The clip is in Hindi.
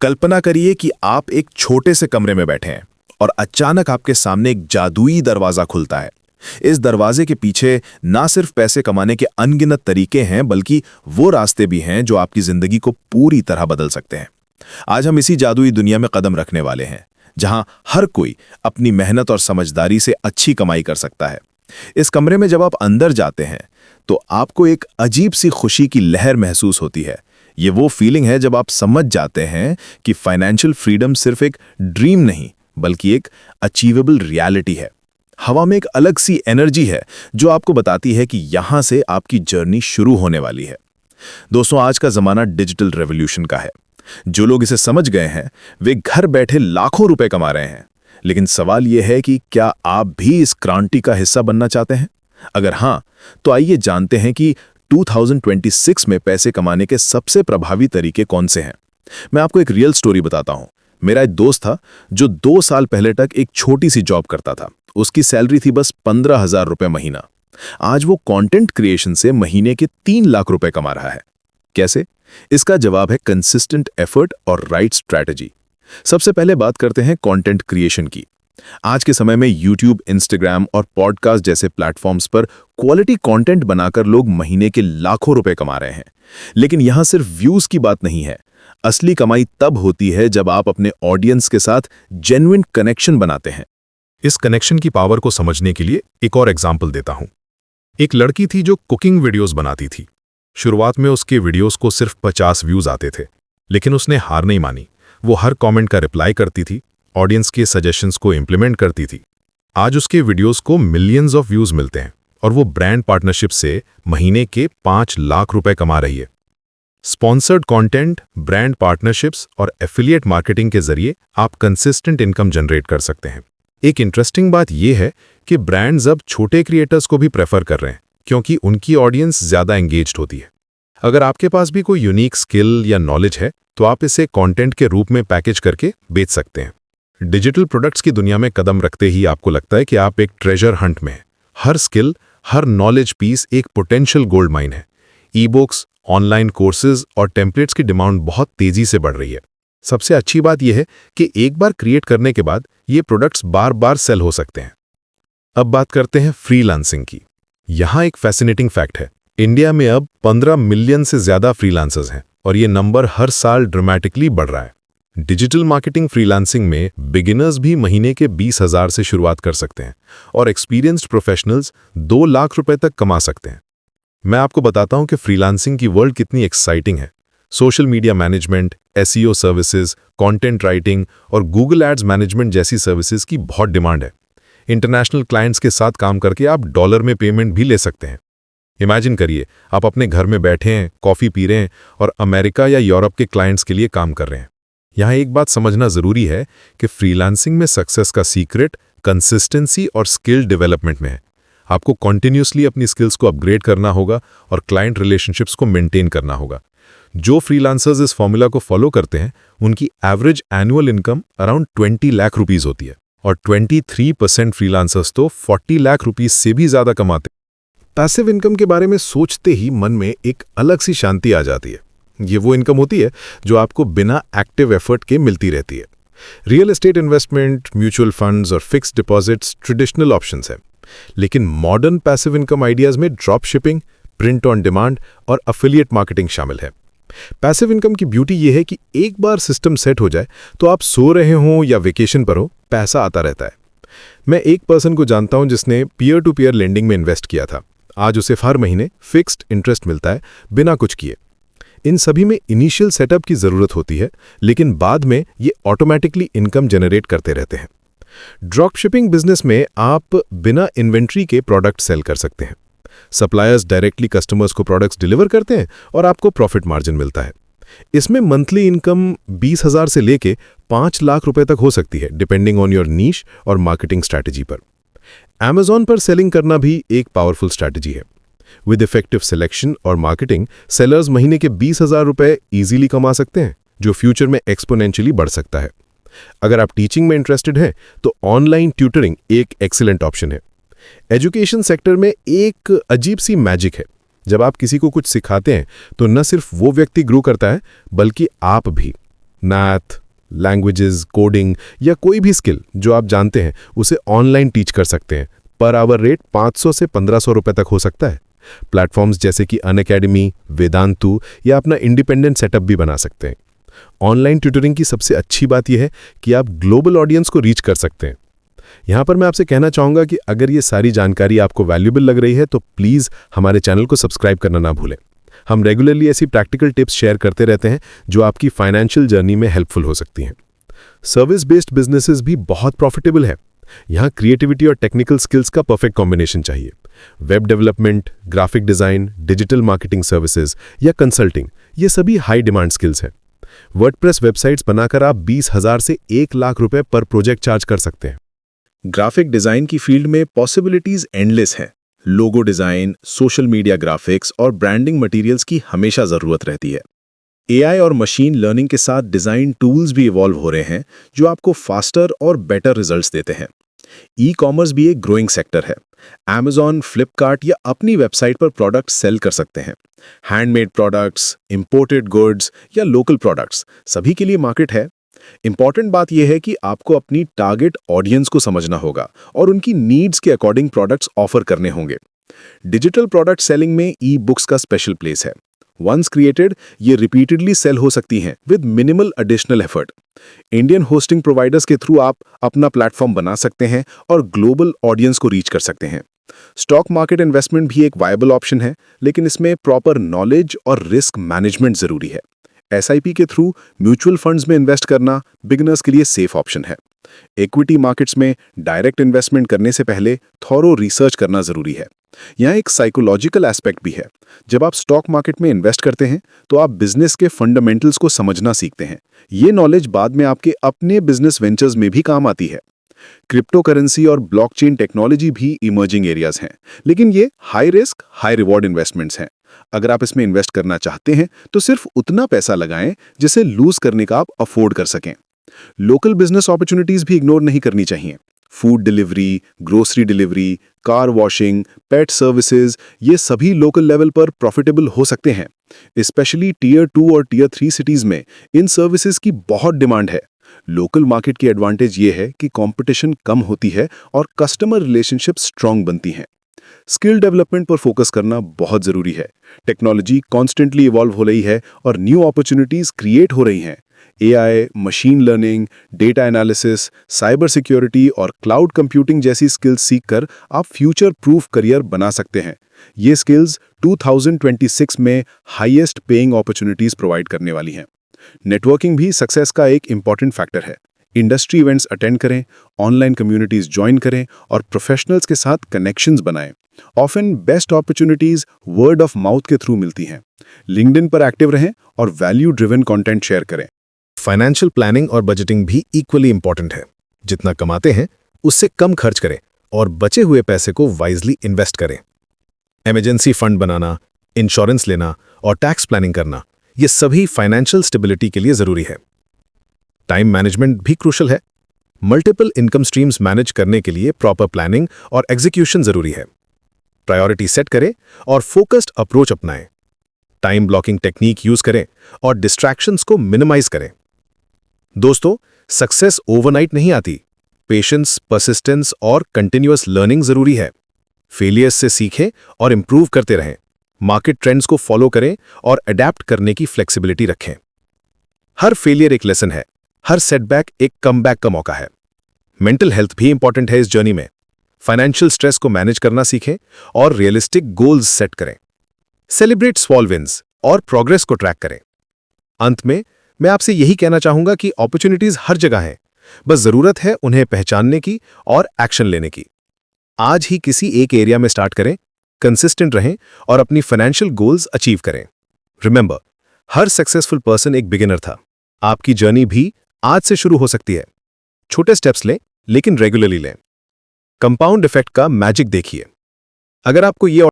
कल्पना करिए कि आप एक छोटे से कमरे में बैठे हैं और अचानक आपके सामने एक जादुई दरवाजा खुलता है। इस दरवाजे के पीछे ना सिर्फ पैसे कमाने के अनगिनत तरीके हैं, बल्कि वो रास्ते भी हैं जो आपकी जिंदगी को पूरी तरह बदल सकते हैं। आज हम इसी जादुई दुनिया में कदम रखने वाले हैं, जहां हर कोई अपनी मेहनत और समझदारी से अच्छी कमाई कर सकता है। इस कमरे में जब आप अंदर जाते हैं तो आपको एक अजीब सी खुशी की लहर महसूस होती है। ये वो फीलिंग है जब आप समझ जाते हैं कि फाइनेंशियल फ्रीडम सिर्फ एक ड्रीम नहीं, बल्कि एक अचीवेबल रियलिटी है। हवा में एक अलग सी एनर्जी है जो आपको बताती है कि यहां से आपकी जर्नी शुरू होने वाली है। दोस्तों, आज का जमाना डिजिटल रेवोल्यूशन का है। जो लोग इसे समझ गए हैं वे घर बैठे लाखों रुपए कमा रहे हैं। लेकिन सवाल यह है कि क्या आप भी इस क्रांति का हिस्सा बनना चाहते हैं? अगर हां, तो आइए जानते हैं कि 2026 में पैसे कमाने के सबसे प्रभावी तरीके कौन से हैं। मैं आपको एक रियल स्टोरी बताता हूं। मेरा एक दोस्त था जो 2 साल पहले तक एक छोटी सी जॉब करता था। उसकी सैलरी थी बस 15,000 रुपए महीना। आज वो कंटेंट क्रिएशन से महीने के 3 लाख रुपए कमा रहा है। कैसे? इसका जवाब है कंसिस्टेंट एफर्ट और राइट स्ट्रैटेजी। सबसे पहले बात करते हैं कंटेंट क्रिएशन की। आज के समय में यूट्यूब, इंस्टाग्राम और पॉडकास्ट जैसे प्लेटफॉर्म्स पर क्वालिटी कंटेंट बनाकर लोग महीने के लाखों रुपए कमा रहे हैं। लेकिन यहां सिर्फ व्यूज की बात नहीं है। असली कमाई तब होती है जब आप अपने ऑडियंस के साथ जेन्युइन कनेक्शन बनाते हैं। इस कनेक्शन की पावर को समझने के लिए एक और एग्जाम्पल देता हूं। एक लड़की थी जो कुकिंग वीडियोस बनाती थी। शुरुआत में उसके वीडियोस को सिर्फ 50 व्यूज आते थे, लेकिन उसने हार नहीं मानी। वो हर कमेंट का रिप्लाई करती थी, ऑडियंस के सजेशंस को इंप्लीमेंट करती थी। आज उसके वीडियोस को मिलियंस ऑफ व्यूज मिलते हैं और वो ब्रांड पार्टनरशिप से महीने के 5 लाख रुपए कमा रही है। स्पॉन्सर्ड कंटेंट, ब्रांड पार्टनरशिप्स और एफिलिएट मार्केटिंग के जरिए आप कंसिस्टेंट इनकम जनरेट कर सकते हैं। एक इंटरेस्टिंग बात यह है कि ब्रांड्स अब छोटे क्रिएटर्स को भी प्रेफर कर रहे हैं, क्योंकि उनकी ऑडियंस ज्यादा एंगेज्ड होती है। अगर आपके पास भी कोई यूनिक स्किल या नॉलेज है तो आप इसे कंटेंट के रूप में पैकेज करके बेच सकते हैं। डिजिटल प्रोडक्ट्स की दुनिया में कदम रखते ही आपको लगता है कि आप एक ट्रेजर हंट में हैं। हर स्किल, हर नॉलेज पीस एक पोटेंशियल गोल्ड माइन है। ई बुक्स, ऑनलाइन कोर्सेज और टेम्पलेट्स की डिमांड बहुत तेजी से बढ़ रही है। सबसे अच्छी बात यह है कि एक बार क्रिएट करने के बाद ये प्रोडक्ट्स बार बार सेल हो सकते हैं। अब बात करते हैं फ्रीलांसिंग की। यहाँ एक फैसिनेटिंग फैक्ट है। इंडिया में अब 15 मिलियन से ज्यादा फ्रीलांसर्स हैं और ये नंबर हर साल ड्रामेटिकली बढ़ रहा है। डिजिटल मार्केटिंग फ्रीलांसिंग में बिगिनर्स भी महीने के 20,000 से शुरुआत कर सकते हैं और एक्सपीरियंस्ड प्रोफेशनल्स 2 लाख रुपए तक कमा सकते हैं। मैं आपको बताता हूं कि फ्रीलांसिंग की वर्ल्ड कितनी एक्साइटिंग है। Social media management, SEO services, content writing और गूगल एड्स मैनेजमेंट जैसी सर्विसेज की बहुत डिमांड है। इंटरनेशनल क्लाइंट्स के साथ काम करके आप डॉलर में पेमेंट भी ले सकते हैं। इमेजिन करिए, आप अपने घर में बैठे हैं, कॉफ़ी पी रहे हैं और अमेरिका या यूरोप के क्लाइंट्स के लिए काम कर रहे हैं। यहाँ एक बात समझना ज़रूरी है कि फ्रीलांसिंग में सक्सेस का सीक्रेट कंसिस्टेंसी और स्किल डेवलपमेंट में है। आपको कॉन्टिन्यूसली अपनी स्किल्स को अपग्रेड करना होगा और क्लाइंट रिलेशनशिप्स को मेंटेन करना होगा। जो फ्रीलांसर्स इस फॉर्मूला को फॉलो करते हैं उनकी average annual income around 20 lakh rupees होती है और 23% फ्रीलांसर्स तो 40 लाख रुपीस से भी ज़्यादा कमाते हैं। पैसिव इनकम के बारे में सोचते ही मन में एक अलग सी शांति आ जाती है। ये वो इनकम होती है जो आपको बिना एक्टिव एफर्ट के मिलती रहती है। Real estate investment, mutual funds और फिक्स्ड डिपॉजिट्स ट्रेडिशनल ऑप्शंस हैं, लेकिन मॉडर्न पैसिव इनकम आइडियाज में drop shipping, print on demand और एफिलिएट मार्केटिंग शामिल है। पैसिव इनकम की ब्यूटी यह है कि एक बार सिस्टम सेट हो जाए तो आप सो रहे हों या वेकेशन पर हो, पैसा आता रहता है। मैं एक पर्सन को जानता हूं जिसने पीयर टू पीयर लेंडिंग में इन्वेस्ट किया था। आज उसे हर महीने फिक्स्ड इंटरेस्ट मिलता है बिना कुछ किए। इन सभी में इनिशियल सेटअप की जरूरत होती है, लेकिन बाद में ये ऑटोमेटिकली इनकम जनरेट करते रहते हैं। ड्रॉप शिपिंग बिजनेस में आप बिना इन्वेंट्री के प्रोडक्ट सेल कर सकते हैं। सप्लायर्स डायरेक्टली कस्टमर्स को प्रोडक्ट्स डिलीवर करते हैं और आपको प्रॉफिट मार्जिन मिलता है। इसमें मंथली इनकम 20,000 से लेके 5 लाख रुपए तक हो सकती है, डिपेंडिंग ऑन योर नीश और मार्केटिंग स्ट्रैटेजी पर। Amazon पर सेलिंग करना भी एक पावरफुल स्ट्रैटेजी है। विद इफेक्टिव सिलेक्शन और मार्केटिंग, सेलर्स महीने के 20,000 रुपए इजीली कमा सकते हैं, जो फ्यूचर में एक्सपोनेंशियली बढ़ सकता है। अगर आप टीचिंग में इंटरेस्टेड हैं तो ऑनलाइन ट्यूटरिंग एक एक्सीलेंट ऑप्शन है। एजुकेशन सेक्टर में एक अजीब सी मैजिक है। जब आप किसी को कुछ सिखाते हैं तो न सिर्फ वो व्यक्ति ग्रो करता है, बल्कि आप भी। मैथ, लैंग्वेजेस, कोडिंग या कोई भी स्किल जो आप जानते हैं उसे ऑनलाइन टीच कर सकते हैं। पर आवर रेट 500 से 1500 रुपए तक हो सकता है। प्लेटफॉर्म्स जैसे कि अनअकैडमी, वेदांतु या अपना इंडिपेंडेंट सेटअप भी बना सकते हैं। ऑनलाइन ट्यूटरिंग की सबसे अच्छी बात यह है कि आप ग्लोबल ऑडियंस को रीच कर सकते हैं। यहाँ पर मैं आपसे कहना चाहूँगा कि अगर ये सारी जानकारी आपको वैल्यूएबल लग रही है तो प्लीज़ हमारे चैनल को सब्सक्राइब करना ना भूलें। हम रेगुलरली ऐसी प्रैक्टिकल टिप्स शेयर करते रहते हैं जो आपकी फाइनेंशियल जर्नी में हेल्पफुल हो सकती हैं। सर्विस बेस्ड बिजनेसेस भी बहुत प्रॉफिटेबल है। यहाँ क्रिएटिविटी और टेक्निकल स्किल्स का परफेक्ट कॉम्बिनेशन चाहिए। Web development, graphic design, digital marketing services या कंसल्टिंग, ये सभी हाई डिमांड स्किल्स हैं। वर्डप्रेस वेबसाइट्स बनाकर आप 20,000 से 1 लाख रुपए पर प्रोजेक्ट चार्ज कर सकते हैं। ग्राफिक डिजाइन की फील्ड में पॉसिबिलिटीज एंडलेस हैं। Logo design, social media graphics और ब्रांडिंग मटेरियल्स की हमेशा जरूरत रहती है। एआई और मशीन लर्निंग के साथ डिजाइन टूल्स भी इवॉल्व हो रहे हैं जो आपको फास्टर और बेटर रिजल्ट्स देते हैं। ई कॉमर्स भी एक ग्रोइंग सेक्टर है। Amazon, फ्लिपकार्ट या अपनी वेबसाइट पर प्रोडक्ट सेल कर सकते हैं। हैंडमेड प्रोडक्ट्स, इंपोर्टेड गुड्स या लोकल प्रोडक्ट्स, सभी के लिए मार्केट है। इंपॉर्टेंट बात यह है कि आपको अपनी टारगेट ऑडियंस को समझना होगा और उनकी नीड्स के अकॉर्डिंग प्रोडक्ट्स ऑफर करने होंगे। डिजिटल प्रोडक्ट सेलिंग में ई बुक्स का स्पेशल प्लेस है। वंस क्रिएटेड, ये रिपीटेडली सेल हो सकती हैं with minimal additional effort. Indian hosting providers के थ्रू आप अपना प्लेटफॉर्म बना सकते हैं और ग्लोबल ऑडियंस को रीच कर सकते हैं। स्टॉक मार्केट इन्वेस्टमेंट भी एक वायबल ऑप्शन है, लेकिन इसमें प्रॉपर नॉलेज और रिस्क मैनेजमेंट जरूरी है। एसआईपी के थ्रू म्यूचुअल फंड्स में इन्वेस्ट करना बिगिनर्स के लिए सेफ ऑप्शन है। इक्विटी मार्केट्स में डायरेक्ट इन्वेस्टमेंट करने से पहले थॉरो रिसर्च करना जरूरी है। यहाँ एक साइकोलॉजिकल एस्पेक्ट भी है। जब आप स्टॉक मार्केट में इन्वेस्ट करते हैं तो आप बिजनेस के फंडामेंटल्स को समझना सीखते हैं। ये नॉलेज बाद में आपके अपने बिजनेस वेंचर्स में भी काम आती है। क्रिप्टो करेंसी और ब्लॉकचेन टेक्नोलॉजी भी इमर्जिंग एरियाज हैं, लेकिन ये high risk high reward investments हैं। अगर आप इसमें इन्वेस्ट करना चाहते हैं तो सिर्फ उतना पैसा लगाएं जिसे लूज करने का आप अफोर्ड कर सकें। लोकल बिजनेस अपॉर्चुनिटीज भी इग्नोर नहीं करनी चाहिए। Food delivery, grocery delivery, car washing, pet services, ये सभी लोकल लेवल पर प्रॉफिटेबल हो सकते हैं। स्पेशली टीयर 2 और टीयर 3 सिटीज में इन सर्विसेज की बहुत डिमांड है। लोकल मार्केट की एडवांटेज ये है कि कंपटीशन कम होती है और कस्टमर रिलेशनशिप स्ट्रांग बनती हैं। स्किल डेवलपमेंट पर फोकस करना बहुत जरूरी है। टेक्नोलॉजी कॉन्स्टेंटली इवॉल्व हो रही है और न्यू अपॉर्चुनिटीज क्रिएट हो रही हैं। AI, machine learning, data analysis, cyber security और क्लाउड कंप्यूटिंग जैसी स्किल्स सीखकर आप फ्यूचर प्रूफ करियर बना सकते हैं। ये स्किल्स 2026 में हाईएस्ट पेइंग अपॉर्चुनिटीज प्रोवाइड करने वाली हैं। नेटवर्किंग भी सक्सेस का एक इंपॉर्टेंट फैक्टर है। इंडस्ट्री इवेंट्स अटेंड करें, ऑनलाइन कम्युनिटीज ज्वाइन करें और प्रोफेशनल्स के साथ कनेक्शंस बनाएं। Often best opportunities word of mouth के थ्रू मिलती हैं। लिंक्डइन पर एक्टिव रहें और वैल्यू ड्रिवन कंटेंट शेयर करें। फाइनेंशियल प्लानिंग और बजटिंग भी इक्वली इंपॉर्टेंट है। जितना कमाते हैं उससे कम खर्च करें और बचे हुए पैसे को वाइजली इन्वेस्ट करें। इमरजेंसी फंड बनाना, इंश्योरेंस लेना और टैक्स प्लानिंग करना, ये सभी फाइनेंशियल स्टेबिलिटी के लिए जरूरी है। टाइम मैनेजमेंट भी क्रूशल है। मल्टीपल इनकम स्ट्रीम्स मैनेज करने के लिए प्रॉपर प्लानिंग और एग्जीक्यूशन जरूरी है। प्रायोरिटी सेट करें और फोकस्ड अप्रोच अपनाएं। टाइम ब्लॉकिंग टेक्निक यूज करें और डिस्ट्रैक्शंस को मिनिमाइज करें। दोस्तों, सक्सेस ओवरनाइट नहीं आती। पेशेंस, परसिस्टेंस और कंटिन्यूअस लर्निंग जरूरी है। फेलियर्स से सीखें और इंप्रूव करते रहें। मार्केट ट्रेंड्स को फॉलो करें और अडेप्ट करने की फ्लेक्सिबिलिटी रखें। हर फेलियर एक लेसन है, हर सेटबैक एक कमबैक का मौका है। मेंटल हेल्थ भी इंपॉर्टेंट है इस जर्नी में। फाइनेंशियल स्ट्रेस को मैनेज करना सीखें और रियलिस्टिक गोल्स सेट करें। सेलिब्रेट स्मॉल विंस और प्रोग्रेस को ट्रैक करें। अंत में मैं आपसे यही कहना चाहूंगा कि अपॉर्चुनिटीज हर जगह हैं, बस जरूरत है उन्हें पहचानने की और एक्शन लेने की। आज ही किसी एक एरिया में स्टार्ट करें, कंसिस्टेंट रहें और अपनी फाइनेंशियल गोल्स अचीव करें। रिमेंबर, हर सक्सेसफुल पर्सन एक बिगिनर था। आपकी जर्नी भी आज से शुरू हो सकती है। छोटे स्टेप्स लें, लेकिन रेगुलरली लें। कंपाउंड इफेक्ट का मैजिक देखिए। अगर आपको ये